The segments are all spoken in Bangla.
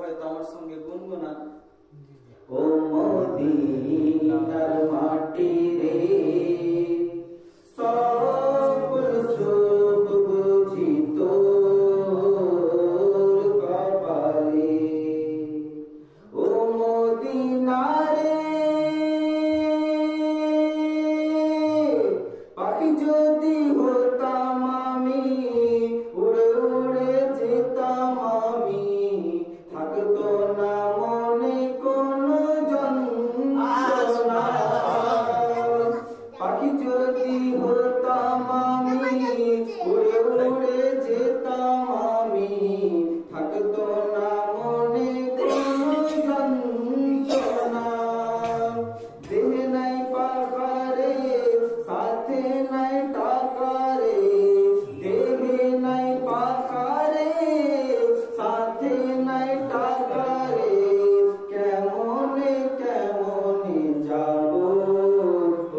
হয়তো আমার সঙ্গে গুনগুনান। ও মদিনার মাটি রে সকল সুখ বুঝি তোর কপালে। ও মদিনা রে পাখি যদি হতাম আমি, উড়ে উড়ে যেতাম আমি, থাকতো না মনে কোনো যন্ত্রণা। পাখি যদি হতাম আমি, উড়ে উড়ে যেতাম আমি, থাকতো না মনে কোনো যন্ত্রণা। দেহে নাই পাখারে, সাথে নাই টাকারে, দেহে নাই পাখারে, সাথে নাই টাকারে, কেমনে কেমনে যাব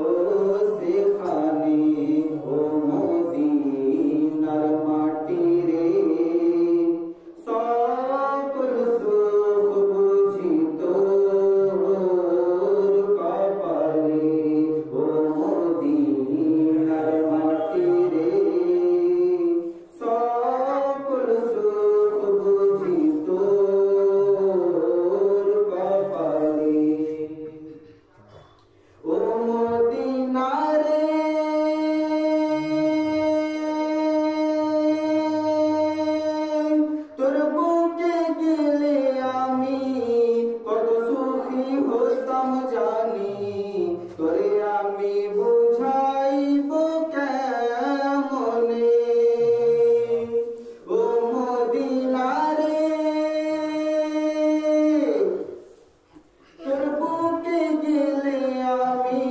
ও সেখানে। ও মদিনার মাটি রে সকল সুখ বুঝি তোর কপালে। ও মদিনার মাটি রে সকল সুখ বুঝি তোর কপালে। ও মদিনা রে তোর বুকে গেলে আমি কত সুখী হতাম জানি, তোরে আমি বুঝাইব কেমনে। ও মদিনা রে তোর বুকে গেলে আমি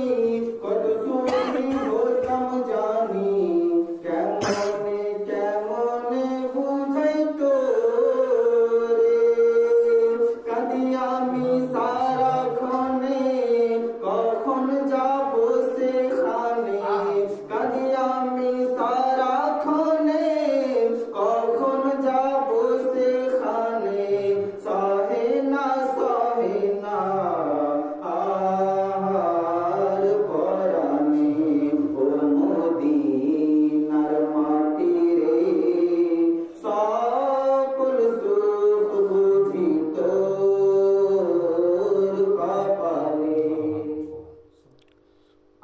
কত সুখী হতাম জানি, কেমনে কেমনে বুঝাই তোরে। কাঁদি আমি সারাক্ষণে, কখন যাব সেখানে। কাঁদি আমি সারাক্ষণে, কখন যাব সেখানে। সহে না আর পরাণে। ও মদিনার মাটি রে সকল সুখ বুঝি তোর কপালে।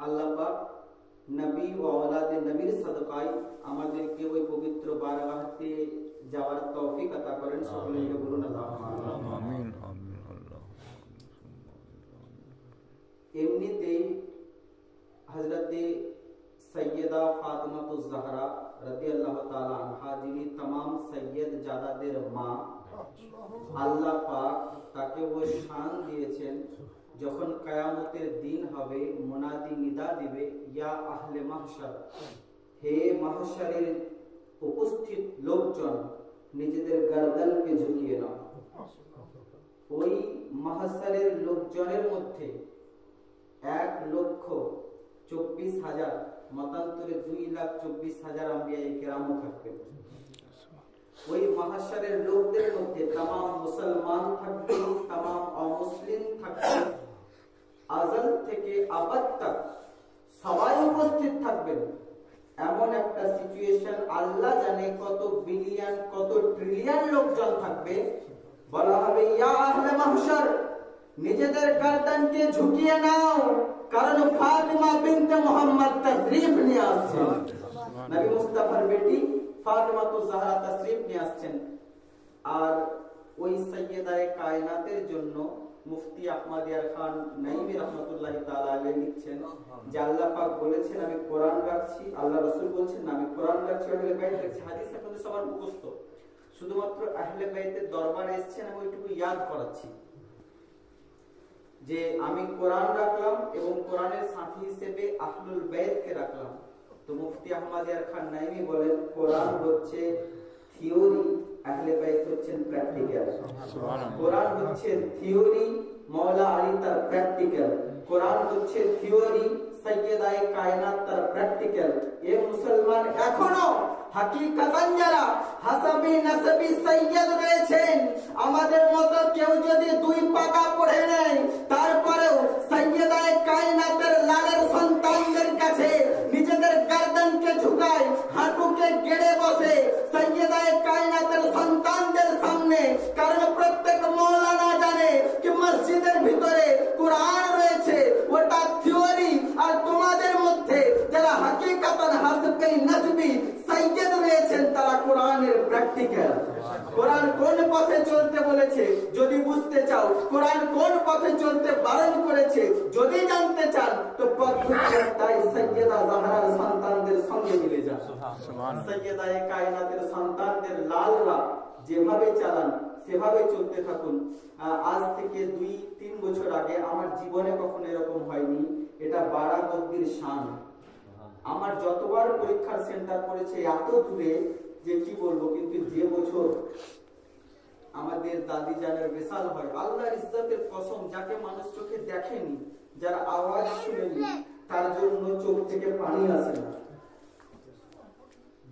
আল্লাহ পাক নবী ও আওলাদে নবীর সাদকায় আমাদেরকে ওই পবিত্র বারগাহতে যাওয়ার তৌফিক আতা করেন। সকলে বলুন আল্লাহুম্মা আমিন। আমিন আল্লাহ। এমনিতেই হযরতে সৈয়দা ফাতিমাতুজ জাহরা রাদিয়াল্লাহু তাআলা আনহা, যিনি तमाम সৈয়দ জাদাদের মা, আল্লাহ পাক তাকে ওই শান দিয়েছেন যখন কিয়ামতের দিন হবে মুনাদি নিদা দিবে, ইয়া আহলে মাহশার, হে মাহশারের উপস্থিত লোকজন, নিজেদের গর্দনকে ঝুঁকিয়ে নাও। ওই মাহশারের লোকজনের মধ্যে 1,24,000 মতান্তরে 2,24,000 আম্বিয়ায়ে কেরামও থাকবেন। ওই মাহশারের লোকদের মধ্যে तमाम মুসলমান থাকবে, तमाम অমুসলিম থাকবে, আজল থেকে আবাদ তক সবাই উপস্থিত থাকবেন। এমন একটা সিচুয়েশন, আল্লাহ জানে কত বিলিয়ন কত ট্রিলিয়ন লোকজন থাকবে। বলা হবে ইয়া আহলে মাহশার, নিজেদের গর্দনকে ঝুঁকিয়ে নাও, কারণ ফাতিমা বিনতে মুহাম্মদ তশরীফ নিয়ে আসছেন। নবী মুস্তাফার বেটি ফাতিমাতুজ জাহরা তশরীফ নিয়ে আসছেন। আর ওই সৈয়দায়ে কায়নাতের জন্য মুফতি আহমদ ইয়ার খান নাইমি রাহমাতুল্লাহি তাআলা আলাইহি লিখছেন যে আল্লাহ পাক বলেছেন আমি কোরআন রাখছি, আল্লাহ রাসূল বলছেন আমি কোরআন রাখছি, আহলে বাইত রাখছি। হাদিস এখন সবার মুখস্থ, শুধুমাত্র আহলে বাইতের দরবারে এসেছেন আমি ওইটুকু ইয়াদ করাচ্ছি যে আমি কোরআন রাখলাম এবং কোরআনের সাথী হিসেবে আহলুল বাইতকে রাখলাম। তো মুফতি আহমদ ইয়ার খান নাইমি বলেন কোরআন হচ্ছে থিওরি, আহলে বাইত হচ্ছেন প্র্যাকটিক্যাল। কোরআন হচ্ছে থিওরি, মওলা আলী তার প্র্যাকটিক্যাল। কোরআন হচ্ছে থিওরি, সৈয়দায়ে কায়নাত তার প্র্যাকটিক্যাল। এ মুসলমান এখনো হাকিকাতান যারা হাসাবি নাসাবি সাইয়্যিদ রয়েছেন, আমাদের মতো কেউ যদি 2 পাতা পড়ে নেয়, তারপরেও সাইয়্যিদায়ে কায়নাতের লালের সন্তানদের কাছে নিজেদের গর্দনকে ঝুঁকায়, হাঁটুকে গেড়ে বসে সাইয়্যিদায়ে কায়নাতের সন্তানদের সামনে। কারণ প্রত্যেক মাওলানা জানে কি মসজিদের ভিতরে কোরআন রয়েছে, ওটা থিওরি, আর তোমাদের মধ্যে যারা হাকিকাতান হাসবি নাসবি সাইয়্যিদ রয়েছেন তারা কোরআনের প্র্যাকটিক্যাল। কোরআন কোন পথে চলতে বলেছে যদি বুঝতে চাও, কোরআন কোন পথে চলতে বারণ করেছে যদি জানতে চান, তো পথটাই সাইয়্যিদা জাহরার সন্তানদের সঙ্গে মিলে যান। সাইয়্যিদায়ে কায়নাতের সন্তানদের লালরা যেভাবে চালান সেভাবে চলতে থাকুন। আজ থেকে 2-3 বছর আগে আমার জীবনে কখনো এরকম হয়নি। এটা বারাগদ্দির শান। আমার যতবার পরীক্ষার সেন্টার পড়েছে এত দূরে যে কি বলবো, কিন্তু যে বছর আমাদের দাদি জানের বিশাল হয়, আল্লাহর ইজ্জতের কসম, যাকে মানুষ চোখে দেখেনি, যার আওয়াজ শুনেনি, তার জন্য চোখ থেকে পানি আসে না।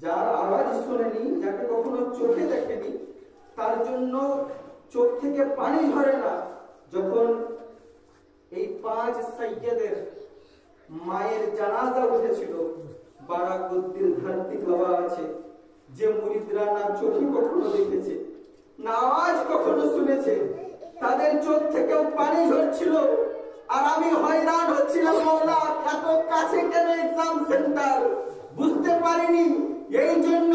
যার আওয়াজ শুনেনি, যাকে কখনো চোখে দেখেনি, তার জন্য চোখ থেকে পানি ঝরে না। যখন এই 5 সাইয়্যিদের মায়ের জানাজা উঠেছিল, বারাগদ্দির ধরতি গওয়া আছে, যে মুরিদরা না চোখে কখনো দেখেছে না আওয়াজ কখনো শুনেছে, তাদের চোখ থেকেও পানি ঝরছিল। আর আমি হয়রান হচ্ছিলাম, মাওলা এত কাছে কেন এক্সাম সেন্টার, বুঝতে পারিনি। এই জন্য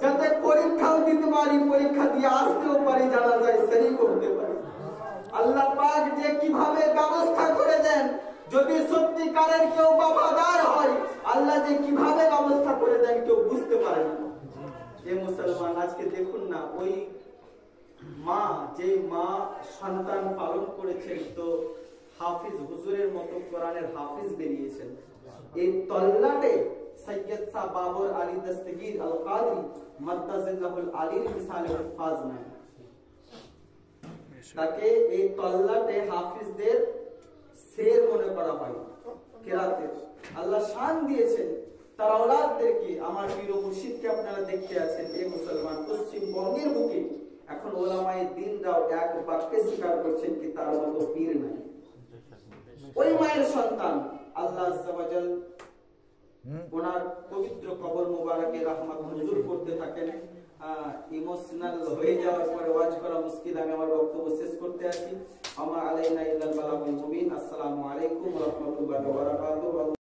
যাতে পরীক্ষাও দিতে পারি, পরীক্ষা দিয়ে আসতেও পারি, জানা যায় সেই করতে পারি। আল্লাহ পাক যে কিভাবে ব্যবস্থা করে দেন, যদি সত্যিকারের কেউ বাবাদার হয়, আল্লাহ যে কিভাবে ব্যবস্থা করে দেন কেউ বুঝতে পারে না। যে মুসলমান আজকে দেখুন না, ওই মা, যে মা সন্তান পালন করেছেন, তো হাফিজ হুজুরের মতো কোরআনের হাফিজ বেরিয়েছেন। এই তল্লাটে সৈয়দ শাহ বাবর আলী দস্তগীর আল কাদরি মাদ্দাজিল্লাহুল আলীর মিসালে হুফাজ নাই। তাকে এই তল্লাটে হাফিজদের শের মনে করা হয় কেরাতের। আল্লাহ শান দিয়েছেন তার আওলাদদেরকে। আমার পীর ও মুর্শিদকে আপনারা দেখতে আছেন। এই মুসলমান পশ্চিমবঙ্গের বুকে এখন ওলামায়ে দ্বীনরাও এক বাক্যে স্বীকার করছেন কি তার মতো পীর নাই। ওই মায়ের সন্তান আল্লাহ আজ্জা ওয়া জাল ওনার পবিত্র কবর মুবারকে রহমত নজুল করতে থাকেন। ইমোশনাল হয়ে যাওয়ার পরে ওয়াজ করা মুশকিল। আমি আমার বক্তব্য শেষ করতে আসি। আমা আলাইনা ইল্লাল বালাগুল মুবিন। আসসালামু আলাইকুম ওয়া রাহমাতুল্লাহি ওয়া বারাকাতুহু।